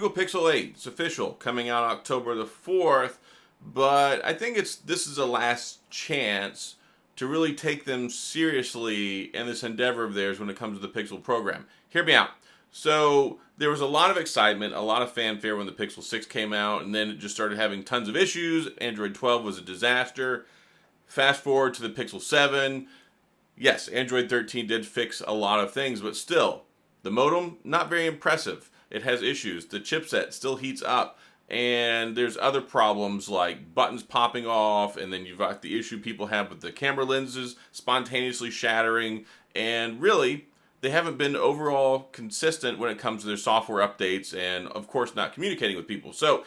Google Pixel 8, it's official, coming out October the 4th, but I think this is a last chance to really take them seriously in this endeavor of theirs when it comes to the Pixel program. Hear me out. So there was a lot of excitement, a lot of fanfare when the Pixel 6 came out, and then it just started having tons of issues. Android 12 was a disaster. Fast forward to the Pixel 7. Yes, Android 13 did fix a lot of things, but still, the modem, not very impressive. It has issues. The chipset still heats up. And there's other problems like buttons popping off, and then you've got the issue people have with the camera lenses spontaneously shattering. And really, they haven't been overall consistent when it comes to their software updates and, of course, not communicating with people. So,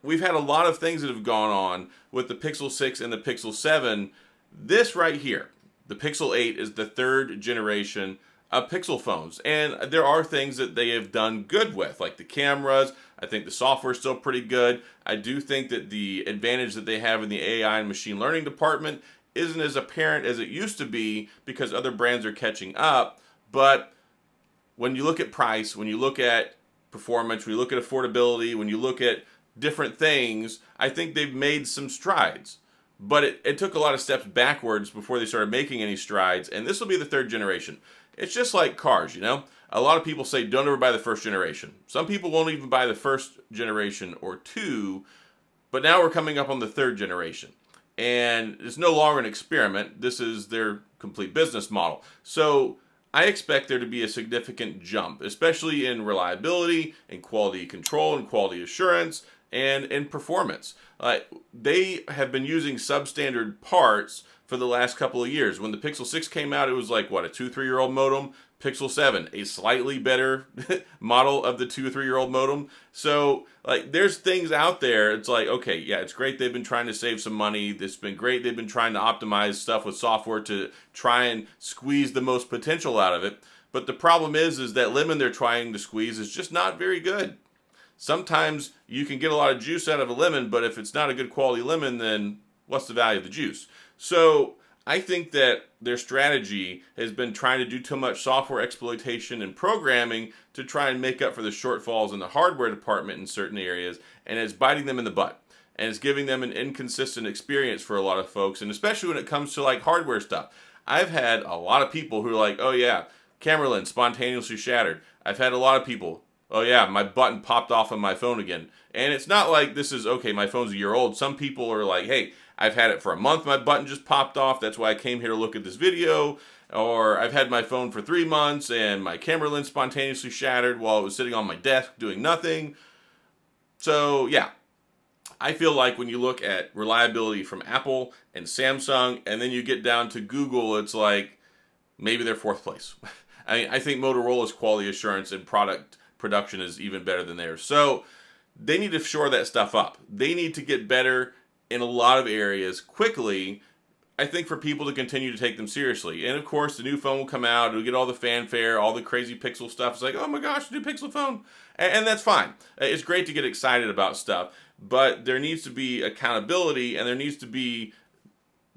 we've had a lot of things that have gone on with the Pixel 6 and the Pixel 7. This right here, the Pixel 8, is the third generation of Pixel phones. And there are things that they have done good with, like the cameras. I think the software is still pretty good. I do think that the advantage that they have in the AI and machine learning department isn't as apparent as it used to be because other brands are catching up. But when you look at price, when you look at performance, when you look at affordability, when you look at different things, I think they've made some strides. But it took a lot of steps backwards before they started making any strides, and this will be the third generation. It's just like cars, A lot of people say don't ever buy the first generation. Some people won't even buy the first generation or two, but now we're coming up on the third generation. And it's no longer an experiment. This is their complete business model. So I expect there to be a significant jump, especially in reliability, in quality control, and quality assurance, and in performance. They have been using substandard parts for the last couple of years. When the Pixel 6 came out, it was like, what, a 2-3-year-old modem? Pixel 7, a slightly better model of the 2-3-year-old modem. So, there's things out there. It's like, okay, yeah, it's great they've been trying to save some money. It's been great they've been trying to optimize stuff with software to try and squeeze the most potential out of it. But the problem is that lemon they're trying to squeeze is just not very good. Sometimes you can get a lot of juice out of a lemon, but if it's not a good quality lemon, then what's the value of the juice? So I think that their strategy has been trying to do too much software exploitation and programming to try and make up for the shortfalls in the hardware department in certain areas, and it's biting them in the butt. And it's giving them an inconsistent experience for a lot of folks, and especially when it comes to hardware stuff. I've had a lot of people who are like, oh yeah, camera lens spontaneously shattered. I've had a lot of people, oh yeah, my button popped off on my phone again. And it's not like this is, okay, my phone's a year old. Some people are like, hey, I've had it for a month, my button just popped off, that's why I came here to look at this video. Or I've had my phone for 3 months and my camera lens spontaneously shattered while it was sitting on my desk doing nothing. So yeah, I feel like when you look at reliability from Apple and Samsung, and then you get down to Google, it's like maybe they're fourth place. I think Motorola's quality assurance and product production is even better than theirs. So they need to shore that stuff up. They need to get better in a lot of areas quickly, I think, for people to continue to take them seriously. And of course, the new phone will come out, it'll get all the fanfare, all the crazy Pixel stuff. It's like, oh my gosh, new Pixel phone. And that's fine. It's great to get excited about stuff, but there needs to be accountability and there needs to be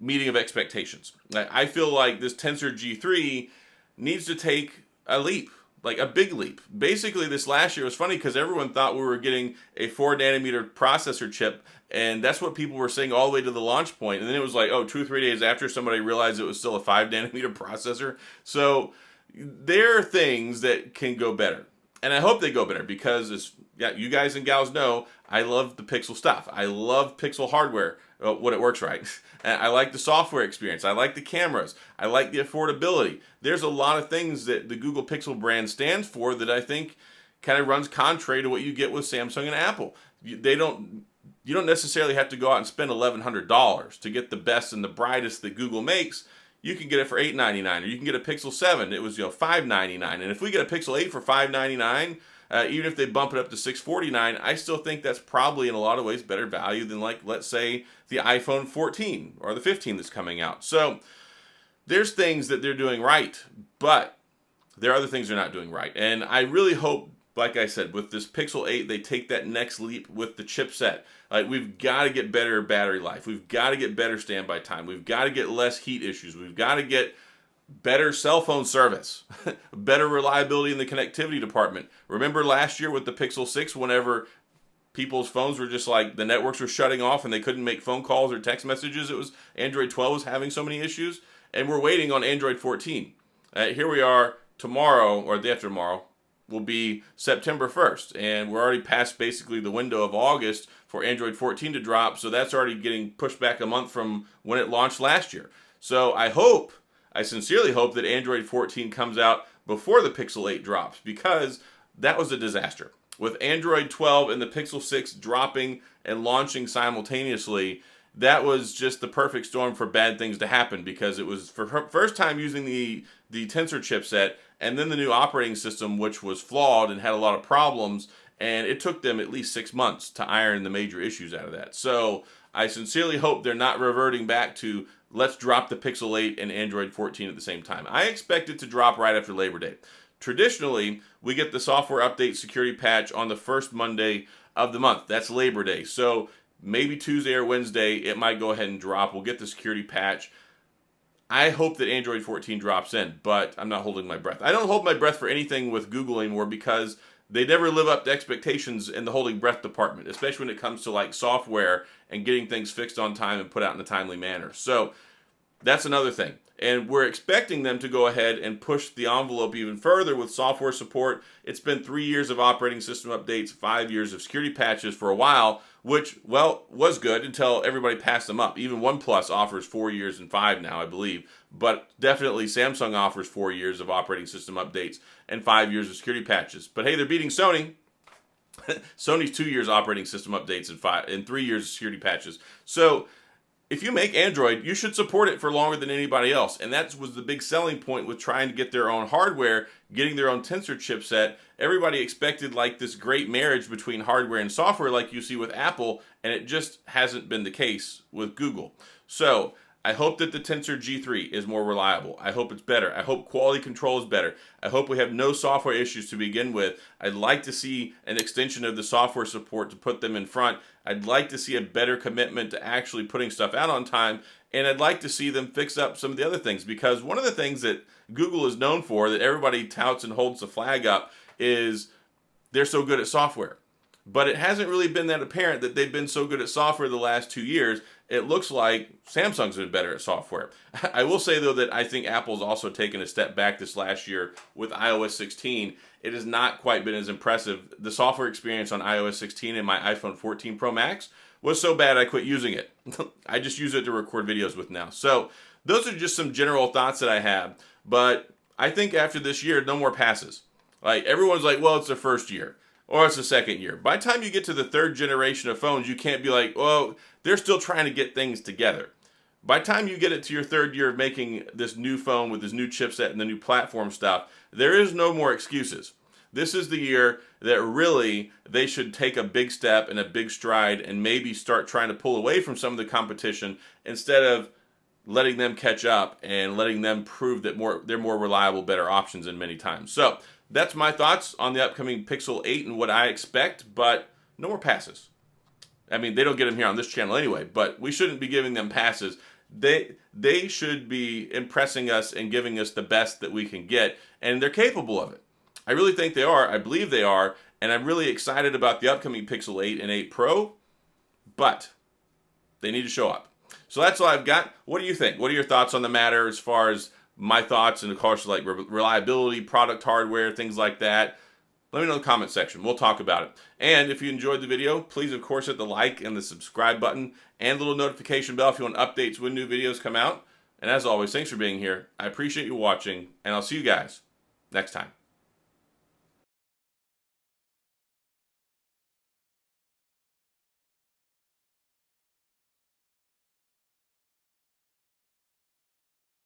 meeting of expectations. I feel like this Tensor G3 needs to take a leap. A big leap. Basically, this last year was funny because everyone thought we were getting a 4-nanometer processor chip, and that's what people were saying all the way to the launch point. And then it was like, 2 or 3 days after, somebody realized it was still a 5-nanometer processor. So there are things that can go better. And I hope they go better because, you guys and gals know, I love the Pixel stuff. I love Pixel hardware, when it works right. And I like the software experience. I like the cameras. I like the affordability. There's a lot of things that the Google Pixel brand stands for that I think kind of runs contrary to what you get with Samsung and Apple. You don't necessarily have to go out and spend $1,100 to get the best and the brightest that Google makes. You can get it for $899, or you can get a Pixel 7. It was $599, and if we get a Pixel 8 for $599, even if they bump it up to $649, I still think that's probably in a lot of ways better value than, let's say, the iPhone 14 or the 15 that's coming out. So there's things that they're doing right, but there are other things they're not doing right. And I really hope, like I said, with this Pixel 8, they take that next leap with the chipset. We've got to get better battery life. We've got to get better standby time. We've got to get less heat issues. We've got to get better cell phone service, better reliability in the connectivity department. Remember last year with the Pixel 6, whenever people's phones were just like, the networks were shutting off and they couldn't make phone calls or text messages. It was Android 12 was having so many issues, and we're waiting on Android 14. Here we are tomorrow, or the day after tomorrow, will be September 1st, and we're already past basically the window of August for Android 14 to drop, so that's already getting pushed back a month from when it launched last year. So I sincerely hope that Android 14 comes out before the Pixel 8 drops, because that was a disaster. With Android 12 and the Pixel 6 dropping and launching simultaneously, that was just the perfect storm for bad things to happen, because it was for first time using the Tensor chipset, and then the new operating system, which was flawed and had a lot of problems, and it took them at least 6 months to iron the major issues out of that. So I sincerely hope they're not reverting back to, let's drop the Pixel 8 and Android 14 at the same time. I expect it to drop right after Labor Day. Traditionally, we get the software update security patch on the first Monday of the month. That's Labor Day. So maybe Tuesday or Wednesday, it might go ahead and drop. We'll get the security patch. I hope that Android 14 drops in, but I'm not holding my breath. I don't hold my breath for anything with Google anymore, because they never live up to expectations in the holding breath department, especially when it comes to like software and getting things fixed on time and put out in a timely manner. So that's another thing. And we're expecting them to go ahead and push the envelope even further with software support. It's been 3 years of operating system updates, 5 years of security patches for a while, which, well, was good until everybody passed them up. Even OnePlus offers 4 years and 5 now, I believe. But definitely Samsung offers 4 years of operating system updates and 5 years of security patches. But hey, they're beating Sony. Sony's 2 years operating system updates and 3 years of security patches. So if you make Android, you should support it for longer than anybody else. And that was the big selling point with trying to get their own hardware, getting their own Tensor chipset. Everybody expected like this great marriage between hardware and software like you see with Apple, and it just hasn't been the case with Google. So I hope that the Tensor G3 is more reliable. I hope it's better. I hope quality control is better. I hope we have no software issues to begin with. I'd like to see an extension of the software support to put them in front. I'd like to see a better commitment to actually putting stuff out on time. And I'd like to see them fix up some of the other things, because one of the things that Google is known for, that everybody touts and holds the flag up, is they're so good at software. But it hasn't really been that apparent that they've been so good at software the last 2 years. It looks like Samsung's been better at software. I will say, though, that I think Apple's also taken a step back this last year with iOS 16. It has not quite been as impressive. The software experience on iOS 16 and my iPhone 14 Pro Max was so bad I quit using it. I just use it to record videos with now. So those are just some general thoughts that I have. But I think after this year, no more passes. Like, everyone's like, well, it's the first year, or it's the second year. By the time you get to the third generation of phones, you can't be like, well, they're still trying to get things together. By the time you get it to your third year of making this new phone with this new chipset and the new platform stuff, there is no more excuses. This is the year that really they should take a big step and a big stride and maybe start trying to pull away from some of the competition, instead of letting them catch up and letting them prove that they're more reliable, better options in many times. So that's my thoughts on the upcoming Pixel 8 and what I expect, but no more passes. I mean, they don't get them here on this channel anyway, but we shouldn't be giving them passes. They should be impressing us and giving us the best that we can get, and they're capable of it. I really think they are. I believe they are, and I'm really excited about the upcoming Pixel 8 and 8 Pro, but they need to show up. So that's all I've got. What do you think? What are your thoughts on the matter as far as my thoughts and, of course, like reliability, product hardware, things like that? Let me know in the comment section. We'll talk about it. And if you enjoyed the video, please, of course, hit the like and the subscribe button and the little notification bell if you want updates when new videos come out. And as always, thanks for being here. I appreciate you watching, and I'll see you guys next time.